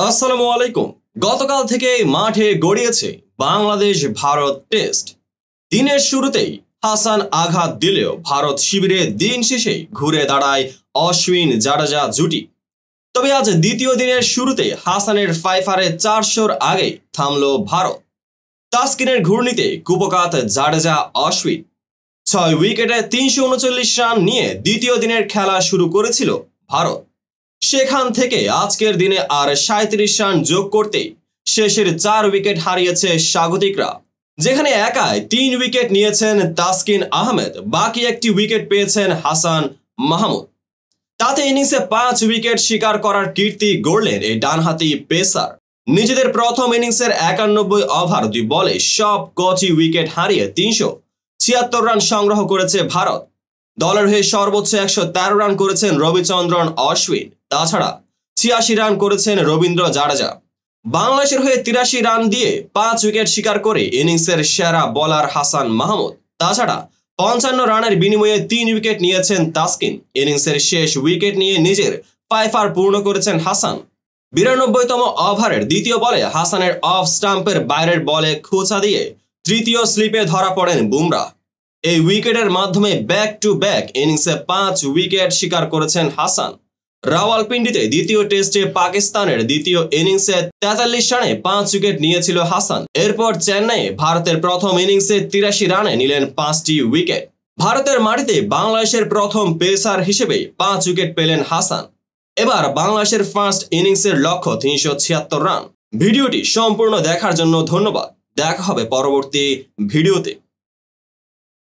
আসসালামু আলাইকুম। গতকাল থেকে মাঠে গড়িয়েছে বাংলাদেশ ভারত টেস্ট। দিনের শুরুতেই হাসান আঘাত দিলেও ভারত শিবিরে দিন শেষে ঘুরে দাঁড়ায় অশ্বিন জাডেজা জুটি। তবে আজ দ্বিতীয় দিনের শুরুতে হাসানের ফাইফারে 400-র আগে থামল ভারত। তাসকিনের ঘূর্ণিতে কুপকাত জাডেজা অশ্বিন 6 উইকেটে 339 রান নিয়ে দ্বিতীয় দিনের খেলা শুরু করেছিল ভারত। সেখান থেকে আজকের দিনে আর 37 রান যোগ করতেই শেষের 4 উইকেট হারিয়েছে স্বাগতিকরা, যেখানে একাই 3 উইকেট নিয়েছেন তাসকিন আহমেদ, বাকি একটি উইকেট পেয়েছেন হাসান মাহমুদ। তাতে ইনিংসে 5 উইকেট শিকার করার কীর্তি গড়লেন এই ডানহাতি পেসার। নিজেদের প্রথম ইনিংসের 91 ওভার 2 বলে সব কটি উইকেট হারিয়ে 376 রান সংগ্রহ করেছে ভারত। দলের হয়ে সর্বোচ্চ 113 রান করেছেন রবিচন্দ্রন অশ্বিন। তাছাড়া 86 রান করেছেন রবীন্দ্র জাডেজা। বাংলাদেশের হয়ে 83 রান দিয়ে 5 উইকেট শিকার করে ইনিংসের সেরা বোলার হাসান মাহমুদ। তাছাড়া 55 রানের বিনিময়ে 3 উইকেট নিয়েছেন তাসকিন। ইনিংসের শেষ উইকেট নিয়ে নিজের ফাইফার পূর্ণ করেছেন হাসান। 92তম ওভারের দ্বিতীয় বলে হাসানের অফ স্টাম্পের বাইরের বলে খোঁচা দিয়ে তৃতীয় স্লিপে ধরা পড়েন বুমরাহ। এই উইকেটের মাধ্যমে ব্যাক টু ব্যাক ইনিংসে 5 উইকেট শিকার করেছেন হাসান। রাওয়ালপিন্ডিতে দ্বিতীয় টেস্টে পাকিস্তানের দ্বিতীয় ইনিংসে 43 রানে 5 উইকেট নিয়েছিল হাসান। এরপর চেন্নাইয়ে ভারতের প্রথম ইনিংসে 83 রানে নিলেন 5টি উইকেট। ভারতের মাটিতে বাংলাদেশের প্রথম পেসার হিসেবে 5 উইকেট পেলেন হাসান। এবার বাংলাদেশের ফার্স্ট ইনিংসের লক্ষ্য 376 রান। ভিডিওটি সম্পূর্ণ দেখার জন্য ধন্যবাদ। দেখা হবে পরবর্তী ভিডিওতে।